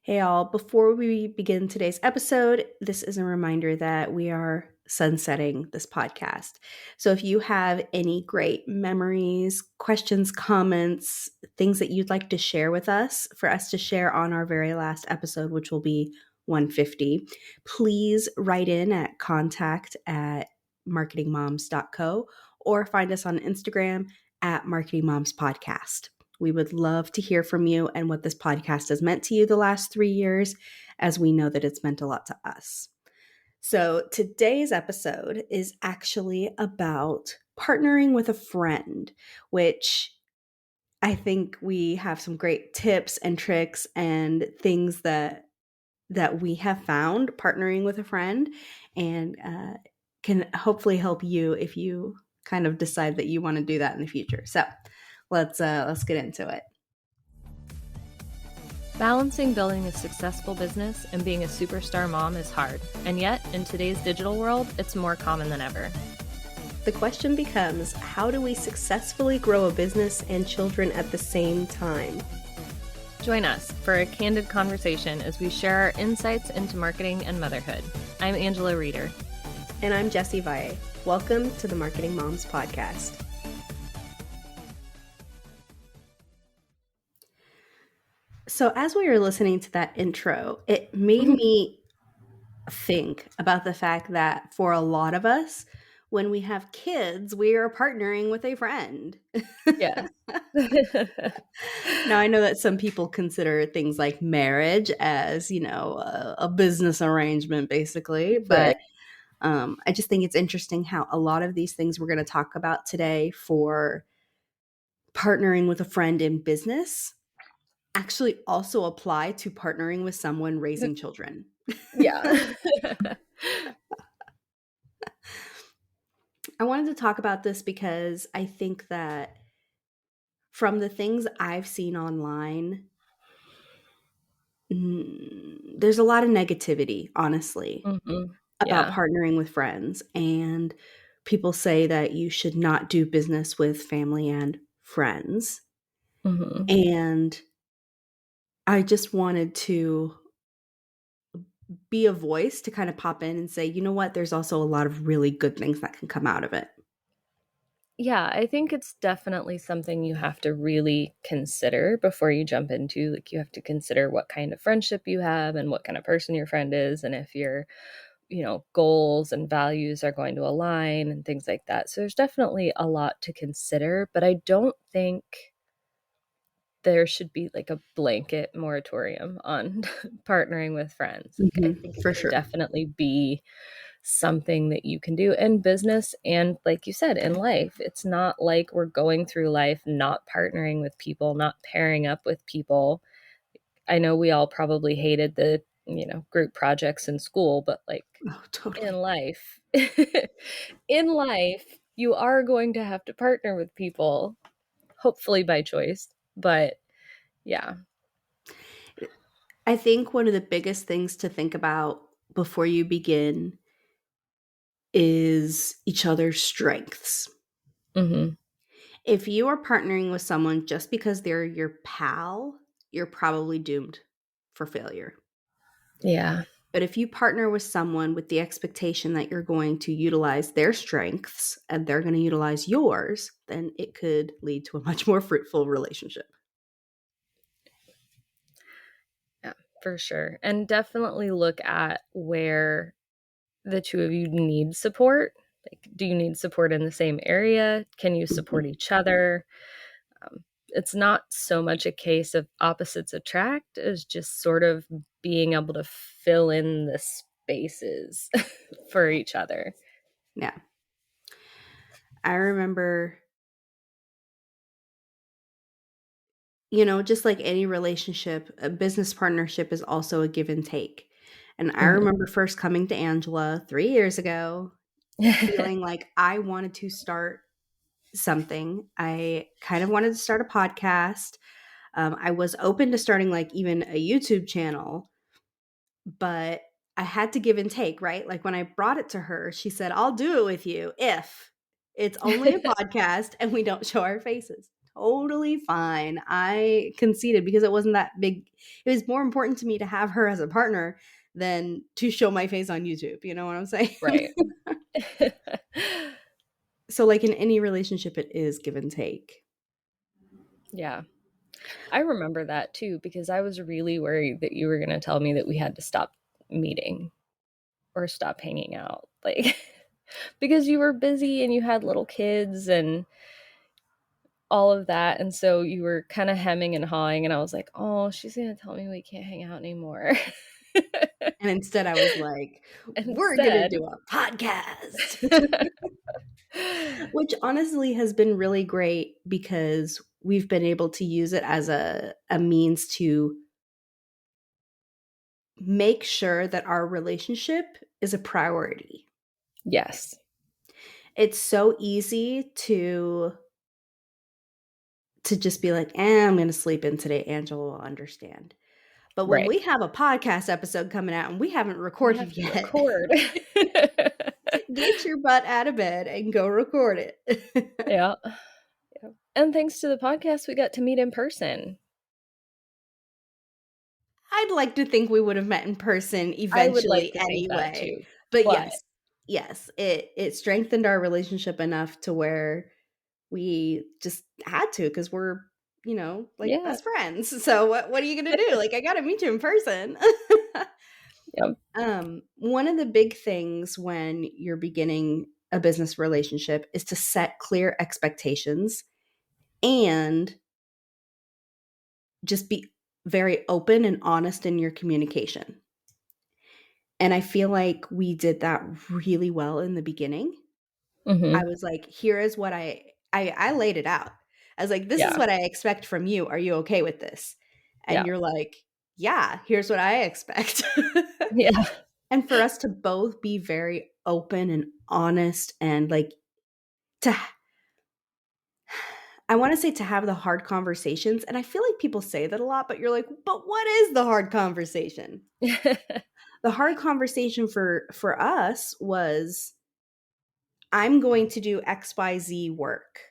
Hey, all. Before we begin today's episode, this is a reminder that we are sunsetting this podcast. So if you have any great memories, questions, comments, things that you'd like to share with us for us to share on our very last episode, which will be 150, please write in at contact@marketingmoms.co or find us on Instagram at marketingmomspodcast. We would love to hear from you and what this podcast has meant to you the last 3 years, as we know that it's meant a lot to us. So today's episode is actually about partnering with a friend, which I think we have some great tips and tricks and things that we have found partnering with a friend, and can hopefully help you if you kind of decide that you want to do that in the future. So let's get into it. Balancing building a successful business and being a superstar mom is hard, and yet, in today's digital world, it's more common than ever. The question becomes, how do we successfully grow a business and children at the same time? Join us for a candid conversation as we share our insights into marketing and motherhood. I'm Angela Reeder. And I'm Jessie Valle. Welcome to the Marketing Moms Podcast. So as we were listening to that intro, it made me think about the fact that for a lot of us, when we have kids, we are partnering with a friend. Yeah. Now, I know that some people consider things like marriage as, a business arrangement, basically. But I just think it's interesting how a lot of these things we're going to talk about today for partnering with a friend in business actually also apply to partnering with someone raising children. Yeah. I wanted to talk about this because I think that from the things I've seen online, there's a lot of negativity, honestly, about partnering with friends. And people say that you should not do business with family and friends. And I just wanted to be a voice to kind of pop in and say, you know what, there's also a lot of really good things that can come out of it. Yeah, I think it's definitely something you have to really consider before you jump into. Like, you have to consider what kind of friendship you have and what kind of person your friend is, and if your, goals and values are going to align and things like that. So there's definitely a lot to consider, but I don't think there should be like a blanket moratorium on partnering with friends. Like, I think it for can sure. definitely be something that you can do in business and, like you said, in life. It's not like we're going through life not partnering with people, not pairing up with people. I know we all probably hated the group projects in school, but Totally. in life you are going to have to partner with people, hopefully by choice. But yeah, I think one of the biggest things to think about before you begin is each other's strengths. If you are partnering with someone just because they're your pal, you're probably doomed for failure. Yeah. But if you partner with someone with the expectation that you're going to utilize their strengths and they're going to utilize yours, then it could lead to a much more fruitful relationship. Yeah, for sure. And definitely look at where the two of you need support. Like, do you need support in the same area? Can you support each other? It's not so much a case of opposites attract as just sort of being able to fill in the spaces for each other. Yeah. I remember, just like any relationship, a business partnership is also a give and take. And I remember first coming to Angela 3 years ago, feeling like I wanted to start something. I kind of wanted to start a podcast. I was open to starting like even a YouTube channel, but I had to give and take, right? Like when I brought it to her, she said, I'll do it with you if it's only a podcast and we don't show our faces. totally fine. I conceded because it wasn't that big. It was more important to me to have her as a partner than to show my face on YouTube. You know what I'm saying? Right. So, like in any relationship, it is give and take. Yeah. I remember that too because I was really worried that you were going to tell me that we had to stop meeting or stop hanging out. Like because you were busy and you had little kids and all of that, and so you were kind of hemming and hawing, and I was like, "Oh, she's going to tell me we can't hang out anymore." And instead, I was like, we're going to Instead, do a podcast, which honestly has been really great because we've been able to use it as a means to make sure that our relationship is a priority. yes. It's so easy to just be like, I'm going to sleep in today. Angela will understand. But when Right. we have a podcast episode coming out and we haven't We have recorded to yet, record. get your butt out of bed and go record it. Yeah. Yeah. And thanks to the podcast, we got to meet in person. I'd like to think we would have met in person I would like eventually to think that anyway. too. But But yes, it strengthened our relationship enough to where we just had to because we're, like yeah. best friends. So what are you gonna do? Like I gotta meet you in person. Yep. One of the big things when you're beginning a business relationship is to set clear expectations and just be very open and honest in your communication. And I feel like we did that really well in the beginning. I Mhm. was like, here is what I laid it out. I was like, this is Yeah. what I expect from you. Are you okay with this? And Yeah. you're like, yeah, here's what I expect. Yeah. And for us to both be very open and honest and like to I want to say to have the hard conversations. And I feel like people say that a lot, but you're like, but what is the hard conversation? The hard conversation for us was I'm going to do XYZ work.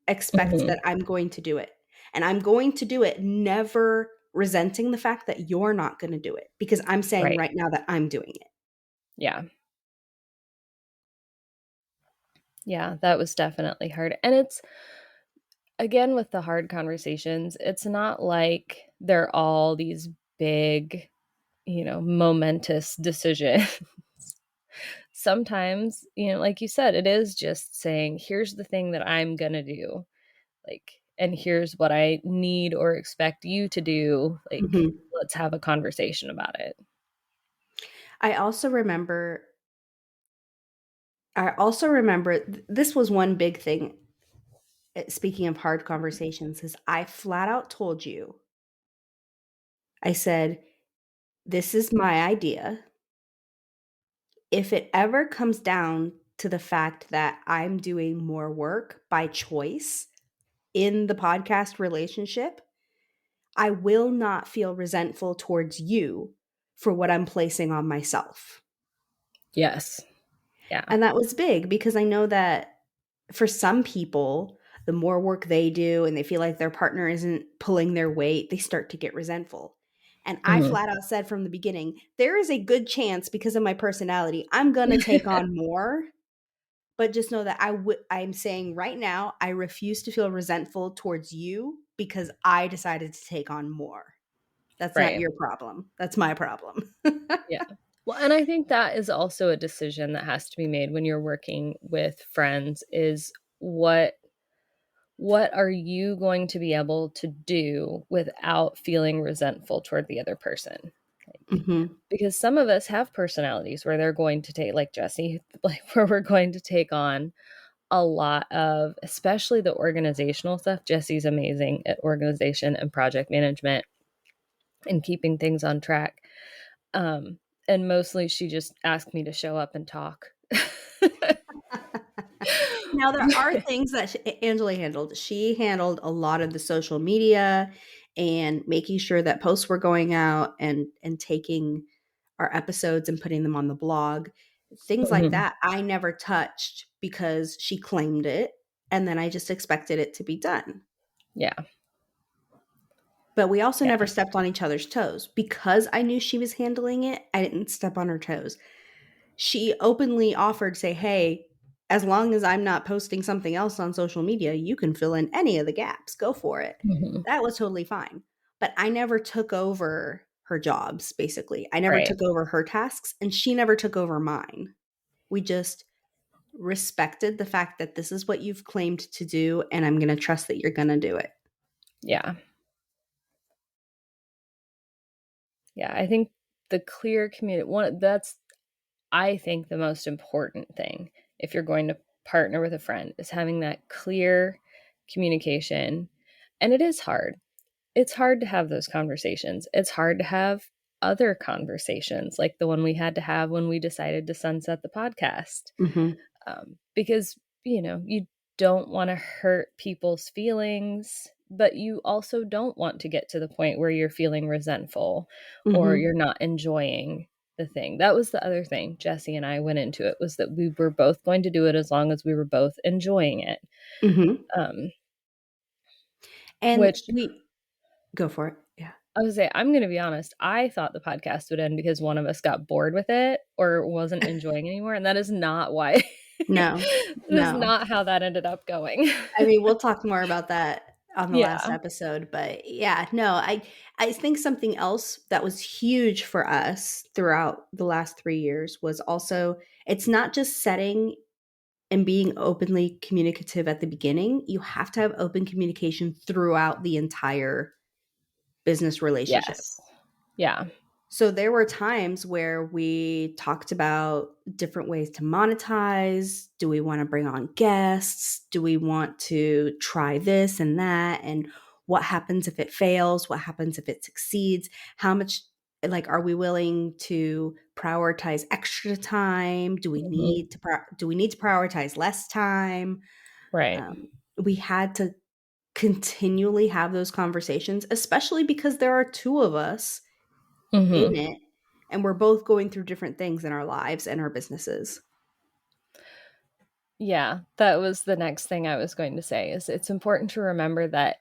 Expect Mhm. that I'm going to do it. And I'm going to do it never resenting the fact that you're not going to do it because I'm saying Right. right now that I'm doing it. Yeah. Yeah, that was definitely hard. And it's again with the hard conversations, it's not like they're all these big, momentous decisions. Sometimes, like you said, it is just saying, here's the thing that I'm going to do. Like, and here's what I need or expect you to do. Like, Mhm. let's have a conversation about it. I also remember this was one big thing. Speaking of hard conversations, is I flat out told you, I said, this is my idea. If it ever comes down to the fact that I'm doing more work by choice in the podcast relationship, I will not feel resentful towards you for what I'm placing on myself. Yes. Yeah. And that was big because I know that for some people, the more work they do and they feel like their partner isn't pulling their weight, they start to get resentful. And I Mhm. flat out said from the beginning, there is a good chance because of my personality, I'm going to take on more. But just know that I'm saying right now, I refuse to feel resentful towards you because I decided to take on more. That's not Right. your problem. That's my problem. Yeah. Well, and I think that is also a decision that has to be made when you're working with friends is what are you going to be able to do without feeling resentful toward the other person? Like, Mhm. because some of us have personalities where they're going to take, like Jessie, like where we're going to take on a lot of, especially the organizational stuff. Jessie's amazing at organization and project management and keeping things on track. Um, and mostly she just asked me to show up and talk. Now there are things that Angela handled. She handled a lot of the social media and making sure that posts were going out and taking our episodes and putting them on the blog. Things like Mhm. that I never touched because she claimed it and then I just expected it to be done. Yeah. But we also Yeah. never stepped on each other's toes. Because I knew she was handling it, I didn't step on her toes. She openly offered, say, hey, as long as I'm not posting something else on social media, you can fill in any of the gaps. Go for it. Hmm. That was totally fine. But I never took over her jobs, basically. I never Right. took over her tasks, and she never took over mine. We just respected the fact that this is what you've claimed to do, and I'm going to trust that you're going to do it. Yeah. Yeah. I think the clear that's, I think, the most important thing if you're going to partner with a friend is having that clear communication. And it is hard. It's hard to have those conversations. It's hard to have other conversations like the one we had to have when we decided to sunset the podcast. Mm-hmm. Because, you don't want to hurt people's feelings, but you also don't want to get to the point where you're feeling resentful or Mm-hmm. you're not enjoying the thing. That was the other thing Jessie and I went into it, was that we were both going to do it as long as we were both enjoying it. Mm-hmm. Um, And which we go for it. Yeah. I would say, I'm going to be honest, I thought the podcast would end because one of us got bored with it or wasn't enjoying anymore. And that is not why, No, that is no. not how that ended up going. I mean, we'll talk more about that on the last Yeah. episode, but yeah, no, I think something else that was huge for us throughout the last 3 years was also, it's not just setting and being openly communicative at the beginning. You have to have open communication throughout the entire business relationship. Yes. Yeah. So there were times where we talked about different ways to monetize. Do we want to bring on guests? Do we want to try this and that? And what happens if it fails? What happens if it succeeds? How much, like, are we willing to prioritize extra time? Mhm. Do we need to prioritize less time? Right. Um, we had to continually have those conversations, especially because there are two of us in Mhm. it, and we're both going through different things in our lives and our businesses. Yeah, that was the next thing I was going to say, is it's important to remember that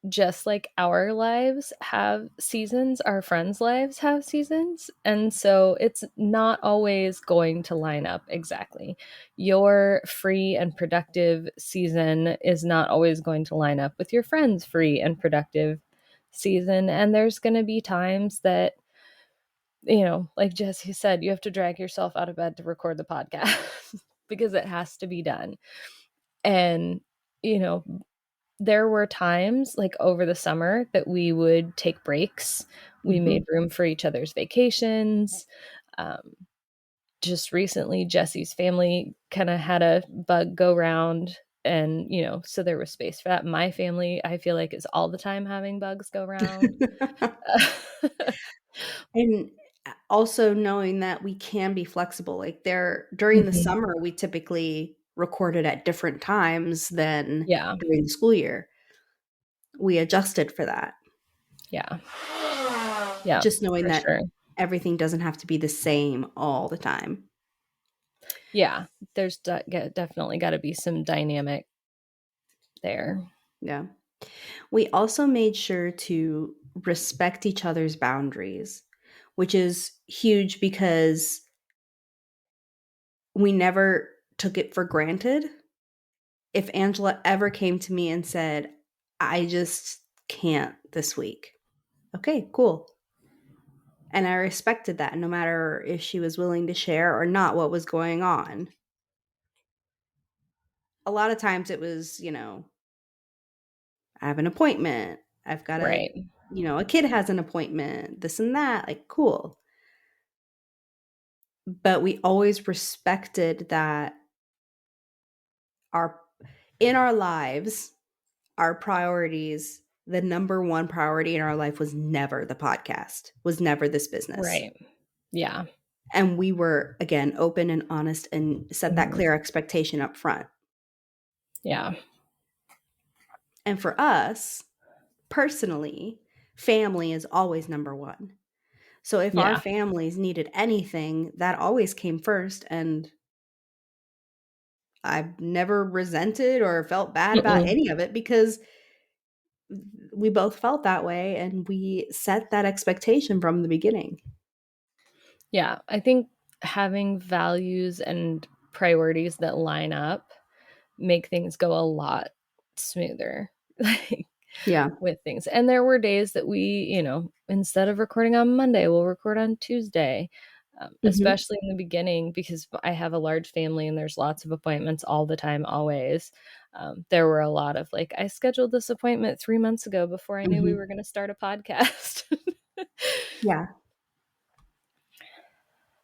just like our lives have seasons, our friends' lives have seasons. And so it's not always going to line up exactly. Your free and productive season is not always going to line up with your friend's free and productive season. And there's going to be times that, like Jesse said, you have to drag yourself out of bed to record the podcast because it has to be done. And, you know, there were times like over the summer that we would take breaks. We made Mhm. room for each other's vacations. Um, just recently, Jesse's family kind of had a bug go round. And, so there was space for that. My family, I feel like, is all the time having bugs go round. And also knowing that we can be flexible. Like, there during the Mhm. summer, we typically recorded at different times than Yeah. during the school year. We adjusted for that. Yeah. Yeah, Just knowing for that sure. everything doesn't have to be the same all the time. Yeah. There's definitely got to be some dynamic there. Yeah. We also made sure to respect each other's boundaries, which is huge because we never took it for granted. If Angela ever came to me and said, I just can't this week, okay, cool. And I respected that no matter if she was willing to share or not what was going on. A lot of times it was, I have an appointment. I've got Right. a kid has an appointment, this and that. Like, cool. But we always respected that our in our lives, our priorities, the number one priority in our life was never the podcast, was never this business. Right. Yeah. And we were, again, open and honest and set that Mhm. clear expectation up front. Yeah. And for us, personally, family is always number one. So if our Yeah. families needed anything, that always came first. And I've never resented or felt bad about Mm-mm. any of it because we both felt that way, and we set that expectation from the beginning. Yeah, I think having values and priorities that line up make things go a lot smoother. Like Yeah. with things. And there were days that we, instead of recording on Monday, we'll record on Tuesday. Mhm. Especially in the beginning, because I have a large family and there's lots of appointments all the time, always. There were a lot of like, I scheduled this appointment 3 months ago before I knew we Mhm. were going to start a podcast. Yeah.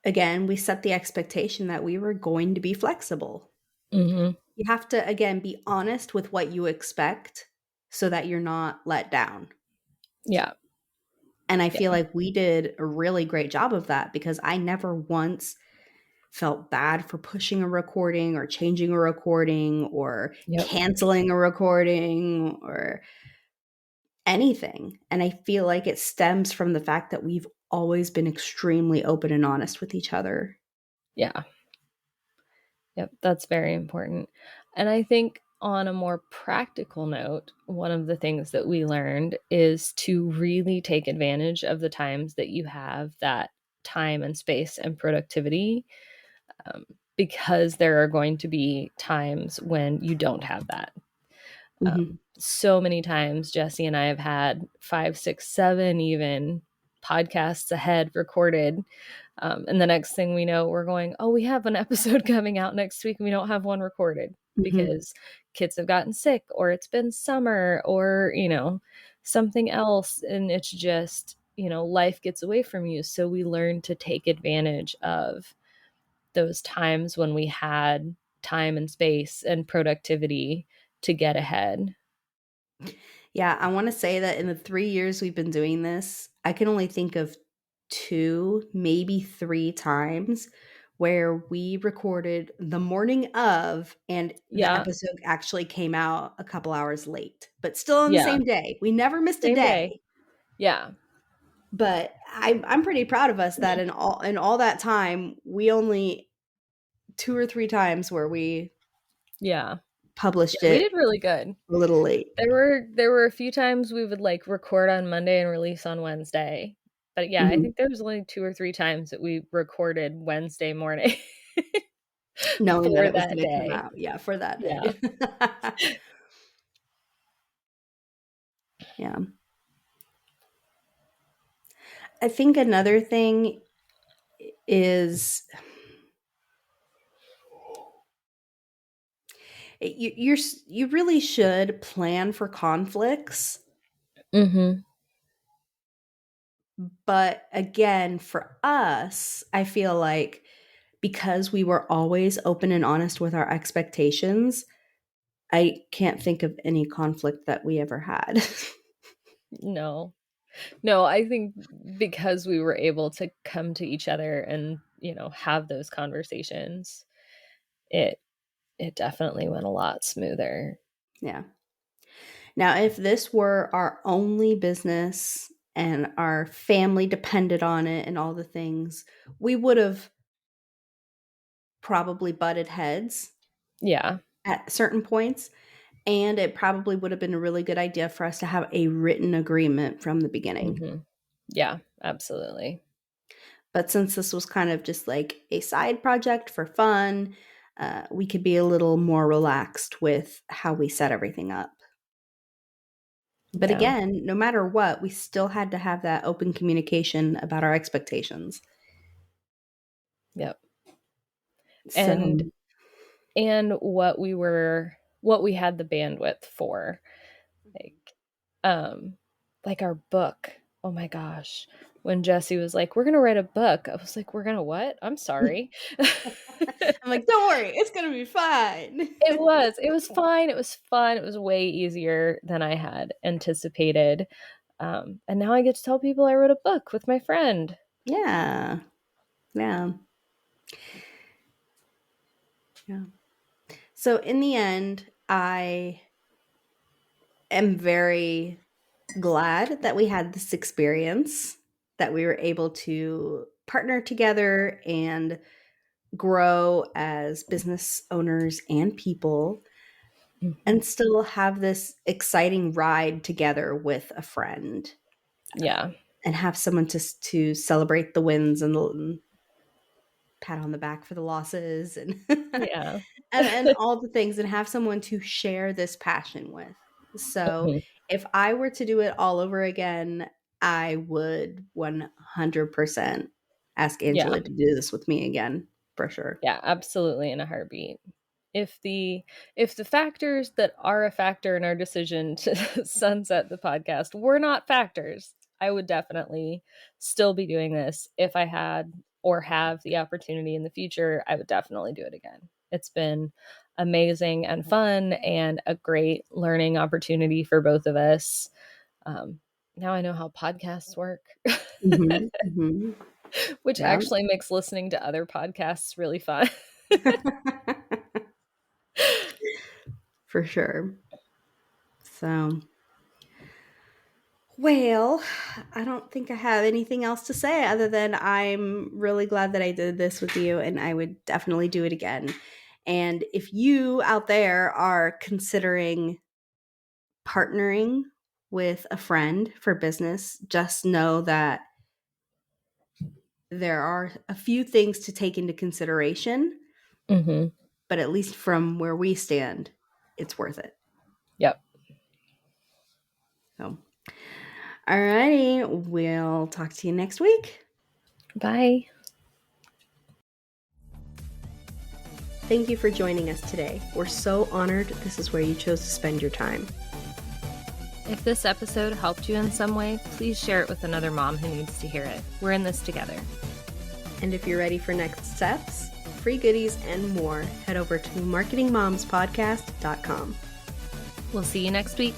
Again, we set the expectation that we were going to be flexible. Hmm. You have to, again, be honest with what you expect so that you're not let down. Yeah. And I Yeah. feel like we did a really great job of that because I never once felt bad for pushing a recording or changing a recording or Yep. canceling a recording or anything. And I feel like it stems from the fact that we've always been extremely open and honest with each other. Yeah. Yep, that's very important. And I think on a more practical note, one of the things that we learned is to really take advantage of the times that you have that time and space and productivity, um, because there are going to be times when you don't have that. Mhm. So many times, Jessie and I have had 5, 6, 7 even podcasts ahead recorded. And the next thing we know, we're going, oh, we have an episode coming out next week and we don't have one recorded Mhm. because kids have gotten sick or it's been summer or, something else. And it's just, life gets away from you. So we learn to take advantage of those times when we had time and space and productivity to get ahead. Yeah, I wanna say that in the 3 years we've been doing this, I can only think of 2, maybe 3 times where we recorded the morning of, and the Yeah. episode actually came out a couple hours late, but still on the Yeah. same day. We never missed a Same day. day, Yeah. but I'm pretty proud of us that in all that time, we only 2 or 3 times where we Yeah. published Yeah, we it did really good. a little late. There were a few times we would, like, record on Monday and release on Wednesday. But, yeah, I Mhm. think there was only 2 or 3 times that we recorded Wednesday morning Knowing that for it was that gonna come day. out, yeah, for that Yeah. day. Yeah. I think another thing is you really should plan for conflicts, Mhm. but again, for us, I feel like because we were always open and honest with our expectations, I can't think of any conflict that we ever had. No. No, I think because we were able to come to each other and, have those conversations, it it definitely went a lot smoother. Yeah. Now, if this were our only business and our family depended on it and all the things, we would have probably butted heads Yeah. at certain points, and it probably would have been a really good idea for us to have a written agreement from the beginning. Mhm. Yeah, absolutely. But since this was kind of just like a side project for fun, we could be a little more relaxed with how we set everything up. But Yeah. again, no matter what, we still had to have that open communication about our expectations. Yep. And So, what we had the bandwidth for. Like, um, like our book. Oh my gosh. When Jesse was like, "We're gonna write a book," I was like, "We're gonna what? I'm sorry." I'm like, don't worry, it's gonna be fine. It was fine. It was fun. It was way easier than I had anticipated. And now I get to tell people I wrote a book with my friend. Yeah. Yeah. Yeah. So in the end, I am very glad that we had this experience, that we were able to partner together and grow as business owners and people. Mhm. and still have this exciting ride together with a friend, Yeah. and have someone to celebrate the wins and pat on the back for the losses and Yeah. and all the things, and have someone to share this passion with. So Mhm. if I were to do it all over again, I would 100% ask Yeah. Angela to do this with me again, for sure. Yeah, absolutely, in a heartbeat. If the factors that are a factor in our decision to sunset the podcast were not factors, I would definitely still be doing this. If I had or have the opportunity in the future, I would definitely do it again. It's been amazing and fun and a great learning opportunity for both of us. Um, Now I know how podcasts work, Mhm, mhm. which Yeah. actually makes listening to other podcasts really fun. For sure. So, well, I don't think I have anything else to say other than I'm really glad that I did this with you, and I would definitely do it again. And if you out there are considering partnering with a friend for business, just know that there are a few things to take into consideration, Hmm. but at least from where we stand, it's worth it. Yep. So, all righty, we'll talk to you next week. Bye. Thank you for joining us today. We're so honored this is where you chose to spend your time. If this episode helped you in some way, please share it with another mom who needs to hear it. We're in this together. And if you're ready for next steps, free goodies, and more, head over to marketingmomspodcast.com. We'll see you next week.